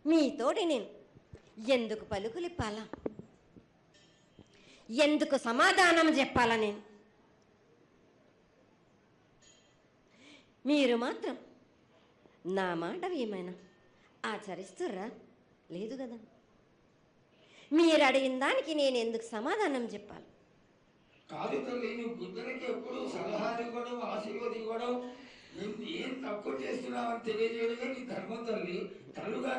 మీతోటి నేను ఎందుకు పలుకులిప్పాలా, ఎందుకు సమాధానం చెప్పాలా? నేను మీరు మాత్రం నా మాట ఏమైనా ఆచరిస్తుర్రా? లేదు కదా. మీరు అడిగిన దానికి నేను ఎందుకు సమాధానం చెప్పాలి? కాదు తల్లి, నువ్వు బుద్ధునికి ఎప్పుడు సలహాలు ఇవ్వడం, ఆశీర్వాదం ఇవ్వడం, ఏం తక్కువ చేస్తున్నావని తెలియజేయడమే నీ ధర్మం తల్లి. తల్లుగా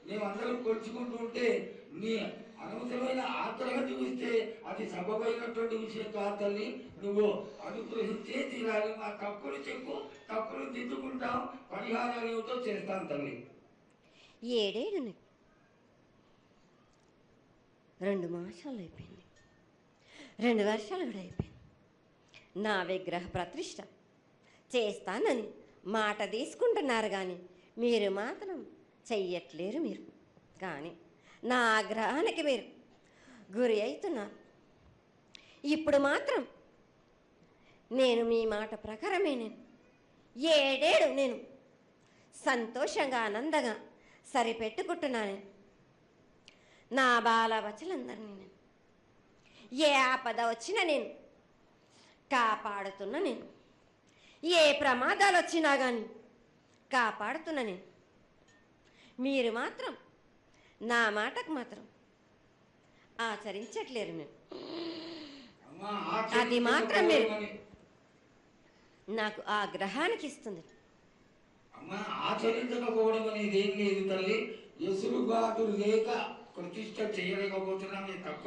మేమందరం కొలుచుకుంటూ ఉంటే నీ అనవసరమైన ఆగ్రహం చూపిస్తే అది సబబైనటువంటి విషయం కాదు తల్లి. నువ్వు అనుగ్రహించే తీరాలి. మా తప్పులు చెప్పు, తప్పులు దిద్దుకుంటాం, పరిహారాలు ఏమిటో చేస్తాం తల్లి. 7 ఏళ్ళు 2 మాసాలు అయిపోయింది, 2 వర్షాలు కూడా అయిపోయింది. నా విగ్రహ ప్రతిష్ట చేస్తానని మాట తీసుకుంటున్నారు కానీ మీరు మాత్రం చెయ్యట్లేరు. మీరు కానీ నా ఆగ్రహానికి మీరు గురి అవుతున్నారు. ఇప్పుడు మాత్రం నేను మీ మాట ప్రకారమే నేను 7 ఏళ్ళు నేను సంతోషంగా ఆనందంగా సరిపెట్టుకుంటున్నాను. నా బాల బచ్చలందరినీ నేను ఏ ఆపద వచ్చినా నేను కాపాడుతున్నా. నేను ఏ ప్రమాదాలు వచ్చినా కానీ కాపాడుతున్నా. నేను మీరు మాత్రం నా మాటకు మాత్రం ఆచరించట్లేరు. నేను అది మాత్రం మీరు నాకు ఆగ్రహానికి ఇస్తుంది. ఆచరించకపోవడం అనేది ఏం లేదు తల్లి. ఎసురుబాటు లేక ప్రతిష్ట చేయలేకపోతున్నామే తప్ప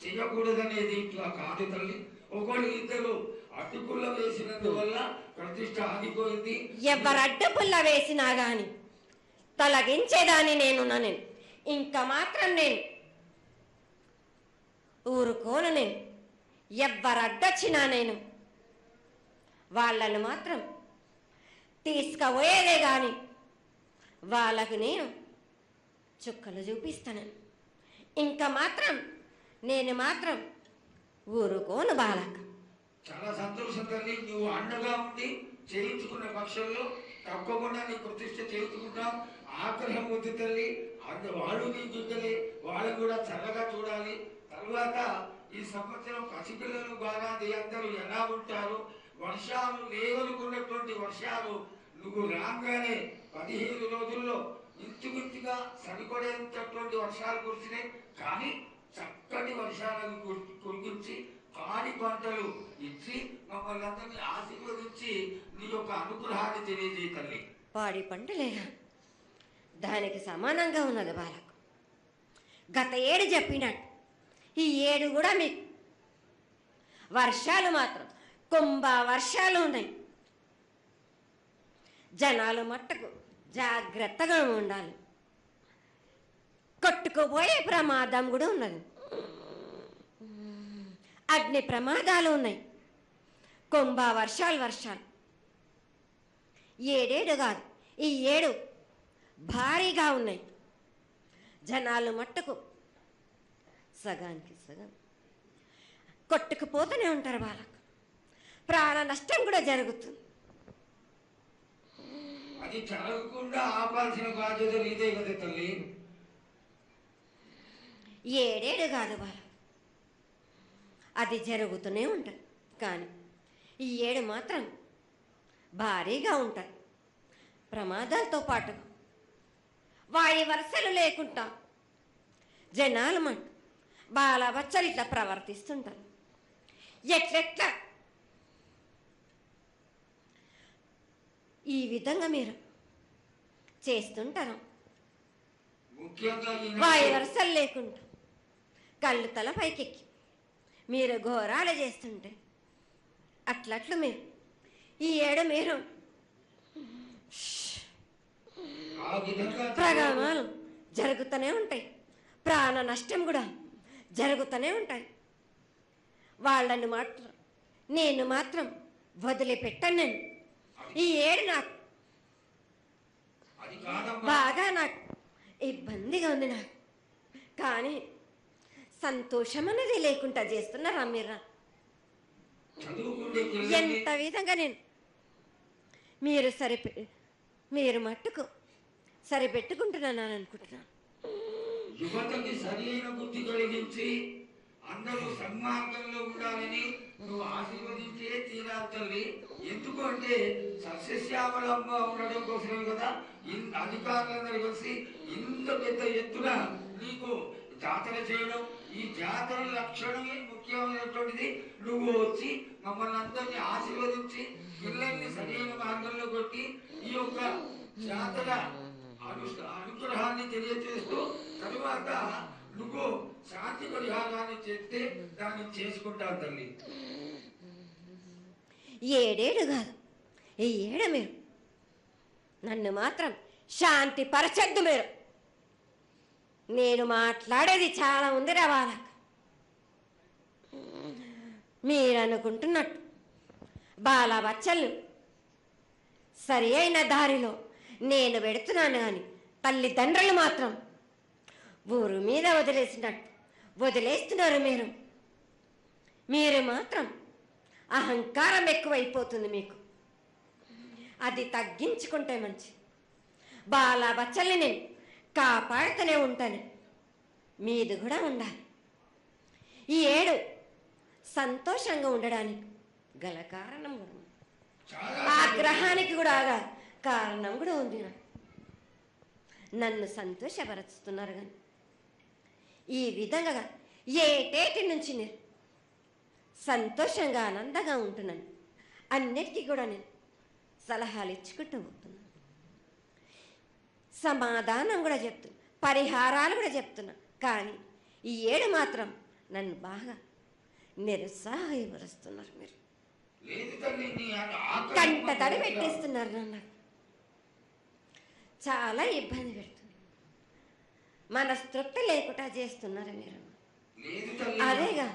చేయకూడదనేది ఇట్లా కాదు తల్లి. ఒకళ్ళు ఇద్దరు అడ్డుపుల్ల వేసినందువల్ల ప్రతిష్ట ఆగిపోయింది. ఎవరు అడ్డుపుల్ల వేసినా గాని తొలగించేదాన్ని నేను. ఇంకా మాత్రం నేను ఊరుకోను. నేను ఎవరు అడ్డొచ్చినా నేను వాళ్ళను మాత్రం తీసుకుపోయేదే కానీ వాళ్ళకు నేను చుక్కలు చూపిస్తాను. ఇంకా మాత్రం నేను మాత్రం ఊరుకోను బాలక. చాలా సంతోషం తల్లి. నువ్వు అండగా ఉండి చేయించుకున్న పక్షంలో తప్పకుండా నీ ప్రతిష్ట చేయించుకుంటాం. ఆగ్రహం వద్దు తల్లి. వాళ్ళు నీ బిడ్డలే, వాళ్ళు కూడా చల్లగా చూడాలి. తర్వాత ఈ సంవత్సరం పసిపిల్లలు బాగా అందరూ ఎలా ఉంటారు? వర్షాలు లేవనుకున్నటువంటి వర్షాలు నువ్వు రాగానే 15 రోజుల్లో ఇంచుమించుగా సరిపడేటటువంటి వర్షాలు కురిసినాయి. కానీ చక్కటి వర్షాలను కురిపించి పాడి పంటలు ఇచ్చి మమ్మల్ని అందరినీ ఆశీర్వదించి నీ యొక్క అనుగ్రహాన్ని తెలియజేయ తల్లి. పాడి పంటలేనా? దానికి సమానంగా ఉన్నది బాలకు. గత 7 చెప్పినట్టు ఈ 7 కూడా మీకు వర్షాలు మాత్రం కుంభ వర్షాలు ఉన్నాయి. జనాలు మట్టుకు జాగ్రత్తగా ఉండాలి. కొట్టుకుపోయే ప్రమాదం కూడా ఉన్నది. అగ్ని ప్రమాదాలు ఉన్నాయి. కుంభ వర్షాలు 7 కాదు, ఈ 7 భారీగా ఉన్నాయి. జనాలు మట్టుకు సగానికి సగం కొట్టుకుపోతూనే ఉంటారు. వాళ్ళకు ప్రాణ నష్టం కూడా జరుగుతుంది. అది జరగకుండా ఆపాల్సిన బాధ్యత నీదే కదా తల్లి. 7 కాదు బాల, అది జరుగుతూనే ఉంటుంది. కానీ ఈ 7 మాత్రం భారీగా ఉంటాయి. ప్రమాదాలతో పాటు వాడి వరుసలు లేకుండా జనాలు మటు బాలబచ్చలు ఇట్లా ప్రవర్తిస్తుంటారు. ఎట్లెట్లా ఈ విధంగా మీరు చేస్తుంటారు. వాయు వరుసలు లేకుండా కళ్ళు తల పైకెక్కి మీరు ఘోరాలు చేస్తుంటే అట్లట్లు మీరు ఈ 7 మీరు ప్రమాదాలు జరుగుతూనే ఉంటాయి. ప్రాణ నష్టం కూడా జరుగుతూనే ఉంటాయి. వాళ్ళని మాత్రం నేను మాత్రం వదిలిపెట్టాను. నేను ఈ 7 నాకు బాగా నాకు ఇబ్బందిగా ఉంది. నాకు కానీ సంతోషం అనేది లేకుండా చేస్తున్నారా మీరు? ఎంత విధంగా నేను మీరు మట్టుకు సరిపెట్టుకుంటున్నాను అనుకుంటున్నాను. యువతకి సరైన బుద్ధి కలిగించి అందరూ సన్మార్గంలో ఉండాలని నువ్వు ఆశీర్వదించే తీరాలి తల్లి. ఎందుకు అంటే సస్యశ్యామలంగా ఉండడం కోసమే కదా అధికారులందరూ కలిసి ఇంత పెద్ద ఎత్తున నీకు జాతర చేయడం. ఈ జాతర లక్షణమే ముఖ్యమైనటువంటిది. నువ్వు వచ్చి మమ్మల్ని అందరినీ ఆశీర్వదించి పిల్లల్ని సరైన మార్గంలో కొట్టి ఈ యొక్క జాతర అనుగ్రహాన్ని తెలియజేస్తూ తరువాత నువ్వు శాంతి పరిహారాన్ని చేస్తే దాన్ని చేసుకుంటాను తల్లి. ఏడేడు కాదు, ఈ ఏడ మీరు నన్ను మాత్రం శాంతి పరచద్దు. నేను మాట్లాడేది చాలా ఉంది వాళ్ళకు. మీరు అనుకుంటున్నట్టు బాలబచ్చలు సరి అయిన దారిలో నేను పెడుతున్నాను కానీ తల్లిదండ్రులు మాత్రం ఊరు మీద వదిలేస్తున్నారు. మీరు మాత్రం అహంకారం ఎక్కువైపోతుంది మీకు. అది తగ్గించుకుంటే మంచి. బాలబచ్చల్ని నేను కాపాడుతూనే ఉంటాను. మీది కూడా ఉండాలి. ఈ ఏడు సంతోషంగా ఉండడానికి గల కారణం కూడా ఉంది. ఆగ్రహానికి కూడా కారణం కూడా ఉంది. నన్ను సంతోషపరుస్తున్నారు కానీ ఈ విధంగా ఏటేటి నుంచి నేను సంతోషంగా ఆనందంగా ఉంటున్నాను. అన్నిటికీ కూడా నేను సలహాలు ఇచ్చుకుంటూ పోతున్నాను. సమాధానం కూడా చెప్తున్నా, పరిహారాలు కూడా చెప్తున్నా. కానీ ఈ ఏడు మాత్రం నన్ను బాగా నిరుత్సాహపరుస్తున్నారు. మీరు కంట తడి పెట్టేస్తున్నారు. నన్ను చాలా ఇబ్బంది పెడుతుంది. మనస్తృప్తి లేకుండా చేస్తున్నారు మీరు. అదేగా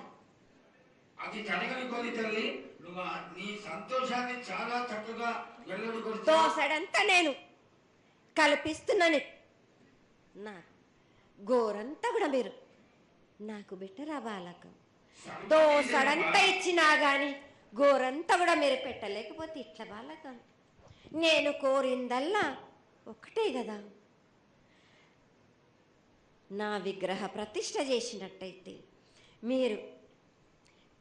అది జరగని కొని తల్లి. నువ్వు నీ సంతోషాన్ని చాలా చక్కగా దోసడంతా నేను కల్పిస్తున్నాను. నా గోరంతా కూడా మీరు నాకు బెట్టరా బాలక. దోసడంతా ఇచ్చినా కానీ గోరంతా కూడా మీరు పెట్టలేకపోతే ఇట్లా బాలక. నేను కోరిందల్లా ఒకటే కదా, నా విగ్రహ ప్రతిష్ఠ చేసినట్టయితే మీరు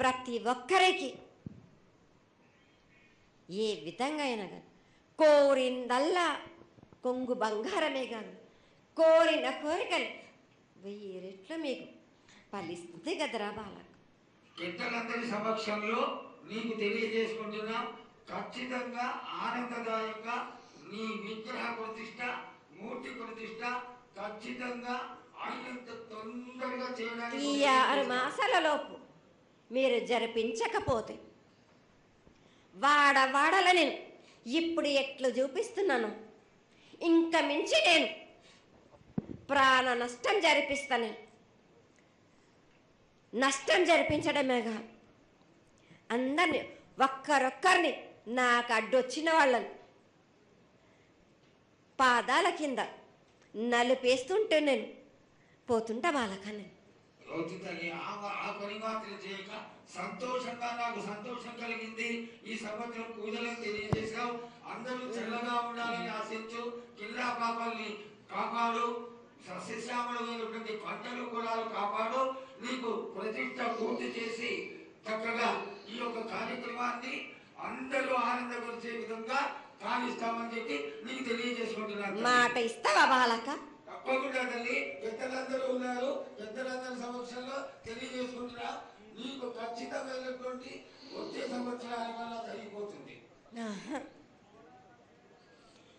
ప్రతి ఒక్కరికి ఏ విధంగా అయినా కానీ కోరిందల్లా కొంగు బంగారమే కాదు, కోరిన కోరికలు 1000 రెట్లు మీకు ఫలిస్తుంది కదరా బాలక. పెద్దలందరి సమక్షంలో నీకు తెలియజేసుకుంటున్నా, ఖచ్చితంగా ఆనందదాయంగా నీ విగ్రహ ప్రతిష్ఠ, మూర్తి ప్రతిష్ఠ ఖచ్చితంగా అయినంత తొందరగా చేయడానికి. ఈ 6 మాసాల లోపు మీరు జరిపించకపోతే వాడవాడల నేను ఇప్పుడు ఎట్లు చూపిస్తున్నాను, ఇంకా మించి నేను ప్రాణ నష్టం జరిపిస్తాను. నష్టం జరిపించడమేగా అందరినీ ఒక్కరొక్కరిని నాకు అడ్డొచ్చిన వాళ్ళని పాదాల కింద నలిపేస్తుంటే నేను పోతుంటా వాళ్ళకని. ఆ పని మాత్రం చేయక సంతోషంగా నాకు సంతోషం కలిగింది. ఈ సంవత్సరం పూజలను తెలియజేశావు. అందరూ చల్లగా ఉండాలని ఆశించు. కిల్లా పాపాలని కాపాడు. సస్యశ్యామలమైనటువంటి పంటలు కులాలు కాపాడు. నీకు ప్రతిష్ట పూర్తి చేసి చక్కగా ఈ యొక్క కార్యక్రమాన్ని అందరూ ఆనందపరిచే విధంగా కానిస్తామని చెప్పి నీకు తెలియజేసుకుంటున్నాను. మాట ఇస్తావా బాలక? తప్పకుండా తల్లి. పెద్దలందరూ ఉన్నారు. పెద్దలందరి సమక్షంలో తెలియజేసుకుంటున్నా. నీకు ఖచ్చితమైనటువంటి వచ్చే సంవత్సరానికల్లా జరిగిపోతుంది.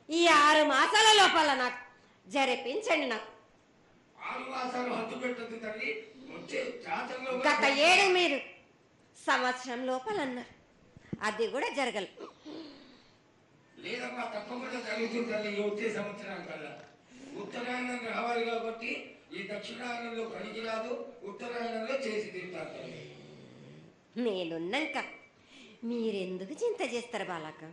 ఈ 6 మాసాల లోపల నాకు జరిపించండి. నాకు 6 మాసాలు హద్దు పెట్టదు తల్లి. వచ్చే జాతరలో గత 7 మీరు సంవత్సరం లోపల అన్నారు, అది కూడా జరగలేదు. లేదమ్మా, తప్పకుండా జరుగుతుంది తల్లి. వచ్చే సంవత్సరానికల్లా ఉత్తరాయణం రావాలి కాబట్టి ఈ దక్షిణాయనంలో పనికిరాదు, ఉత్తరాయణంలో చేసి తీరుతారు. నేనున్నాక మీరెందుకు చింత చేస్తారు బాలక?